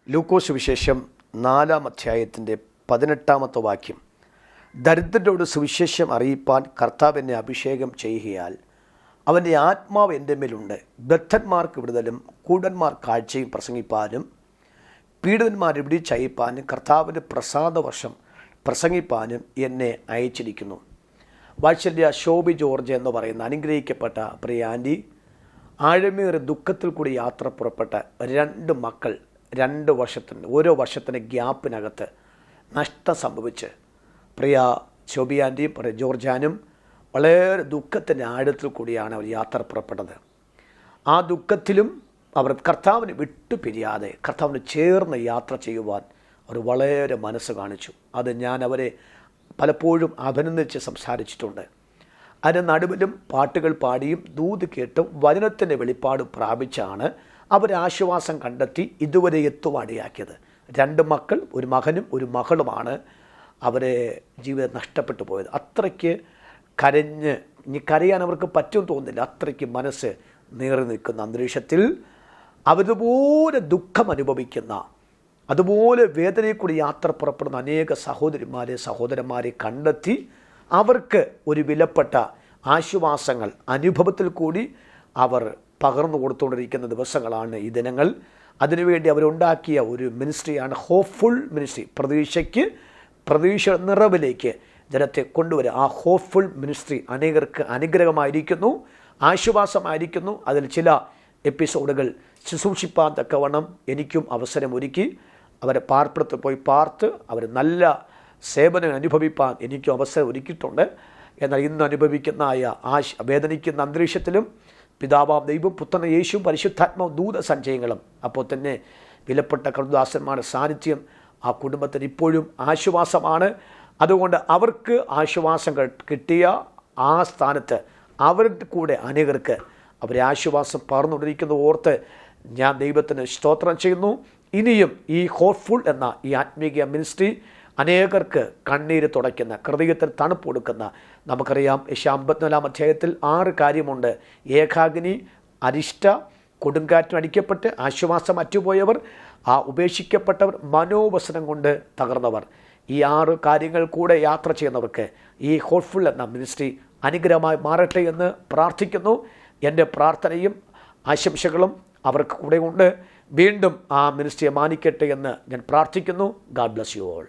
ലൂക്കോസ് വിശേഷം 4-ാം അധ്യായത്തിൻ്റെ 18-ാമത്തെ വാക്യം. ദരിദ്രരോട് സുവിശേഷം അറിയിപ്പാൻ കർത്താവ് എന്നെ അഭിഷേകം ചെയ്യുകയാൽ അവൻ്റെ ആത്മാവ് എൻ്റെ മേലുണ്ട്. ബദ്ധന്മാർക്ക് വിടുതലും കൂടന്മാർ കാഴ്ചയും പ്രസംഗിപ്പാനും പീഡിതന്മാരെ വിടിച്ചയപ്പാനും കർത്താവിൻ്റെ പ്രസാദവർഷം പ്രസംഗിപ്പാനും എന്നെ അയച്ചിരിക്കുന്നു. വാത്സല്യ ശോഭി ജോർജ് എന്ന് പറയുന്ന അനുഗ്രഹിക്കപ്പെട്ട പ്രിയ ആൻറ്റി ആഴമേറിയ ദുഃഖത്തിൽ കൂടി യാത്ര പുറപ്പെട്ട 2 മക്കൾ 2 വർഷത്തിന് ഓരോ വർഷത്തിൻ്റെ ഗ്യാപ്പിനകത്ത് നഷ്ടം സംഭവിച്ച് പ്രിയ ശോഭി ആൻറ്റിയും പ്രിയ ജോർജാനും വളരെ ദുഃഖത്തിൻ്റെ ആഴത്തിൽ കൂടിയാണ് അവർ യാത്ര പുറപ്പെട്ടത്. ആ ദുഃഖത്തിലും അവർ കർത്താവിന് വിട്ടുപിരിയാതെ കർത്താവിന് ചേർന്ന് യാത്ര ചെയ്യുവാൻ അവർ വളരെ മനസ്സ് കാണിച്ചു. അത് ഞാൻ അവരെ പലപ്പോഴും അഭിനന്ദിച്ച് സംസാരിച്ചിട്ടുണ്ട്. അതിന് നടുവിലും പാട്ടുകൾ പാടിയും ദൂത് കേട്ടും വചനത്തിൻ്റെ വെളിപ്പാട് പ്രാപിച്ചാണ് അവരാശ്വാസം കണ്ടെത്തി ഇതുവരെ എത്തുവാടിയാക്കിയത്. 2 മക്കൾ, ഒരു മകനും ഒരു മകളുമാണ് അവരെ ജീവിതം നഷ്ടപ്പെട്ടു പോയത്. അത്രയ്ക്ക് കരഞ്ഞ് ഇനി കരയാൻ അവർക്ക് പറ്റും തോന്നുന്നില്ല. അത്രയ്ക്ക് മനസ്സ് നീറി നിൽക്കുന്ന അന്തരീക്ഷത്തിൽ അവരുപോലെ ദുഃഖം അനുഭവിക്കുന്ന, അതുപോലെ വേദനയിൽ കൂടി യാത്ര പുറപ്പെടുന്ന അനേക സഹോദരന്മാരെ കണ്ടെത്തി അവർക്ക് ഒരു വിലപ്പെട്ട ആശ്വാസങ്ങൾ അനുഭവത്തിൽ കൂടി അവർ പകർന്നു കൊടുത്തുകൊണ്ടിരിക്കുന്ന ദിവസങ്ങളാണ് ഈ ദിനങ്ങൾ. അതിനുവേണ്ടി അവരുണ്ടാക്കിയ ഒരു മിനിസ്ട്രിയാണ് ഹോപ്പ്ഫുൾ മിനിസ്ട്രി. പ്രതീക്ഷ നിറവിലേക്ക് ജനത്തെ കൊണ്ടുവരിക. ആ ഹോപ്പ്ഫുൾ മിനിസ്ട്രി അനേകർക്ക് അനുഗ്രഹമായിരിക്കുന്നു, ആശ്വാസമായിരിക്കുന്നു. അതിൽ ചില എപ്പിസോഡുകൾ ശുശ്രൂഷിപ്പാൻ തക്കവണ്ണം എനിക്കും അവസരം ഒരുക്കി അവരെ പാർപ്പിടത്തിൽ പോയി പാർത്ത് അവർ നല്ല സേവനം അനുഭവിപ്പാൻ എനിക്കും അവസരം ഒരുക്കിയിട്ടുണ്ട്. എന്നാൽ ഇന്ന് അനുഭവിക്കുന്ന വേദനിക്കുന്ന അന്തരീക്ഷത്തിലും പിതാവാം ദൈവം, പുത്രൻ യേശുവും പരിശുദ്ധാത്മാവും ദൂതസഞ്ചയങ്ങളും അപ്പോൾ തന്നെ വിലപ്പെട്ട കർത്താദാസന്മാരുടെ സാന്നിധ്യം ആ കുടുംബത്തിന് ഇപ്പോഴും ആശ്വാസമാണ്. അതുകൊണ്ട് അവർക്ക് ആശ്വാസം കിട്ടിയ ആ സ്ഥാനത്ത് അവരുടെ കൂടെ അനേകർക്ക് അവരെ ആശ്വാസം പകർന്നുകൊണ്ടിരിക്കുന്നത് ഓർത്ത് ഞാൻ ദൈവത്തിന് സ്തോത്രം ചെയ്യുന്നു. ഇനിയും ഈ ഹോപ്പ്ഫുൾ എന്ന ഈ ആത്മീയ മിനിസ്ട്രി അനേകർക്ക് കണ്ണീര് തുടയ്ക്കുന്ന, ഹൃദയത്തിൽ തണുപ്പ് കൊടുക്കുന്ന, നമുക്കറിയാം 54-ാം അധ്യായത്തിൽ 6 കാര്യമുണ്ട്. ഏകാഗ്നി, അരിഷ്ട, കൊടുങ്കാറ്റിന് അടിക്കപ്പെട്ട് ആശ്വാസം അറ്റുപോയവർ, ആ ഉപേക്ഷിക്കപ്പെട്ടവർ, മനോവസനം കൊണ്ട് തകർന്നവർ. ഈ 6 കാര്യങ്ങൾ കൂടെ യാത്ര ചെയ്യുന്നവർക്ക് ഈ ഹോപ്പ്ഫുൾ എന്ന മിനിസ്ട്രി അനുഗ്രഹമായി മാറട്ടെ എന്ന് പ്രാർത്ഥിക്കുന്നു. എൻ്റെ പ്രാർത്ഥനയും ആശംസകളും അവർക്ക് കൂടെ ഉണ്ട്. വീണ്ടും ആ മിനിസ്ട്രിയെ മാനിക്കട്ടെ എന്ന് ഞാൻ പ്രാർത്ഥിക്കുന്നു. God bless you all.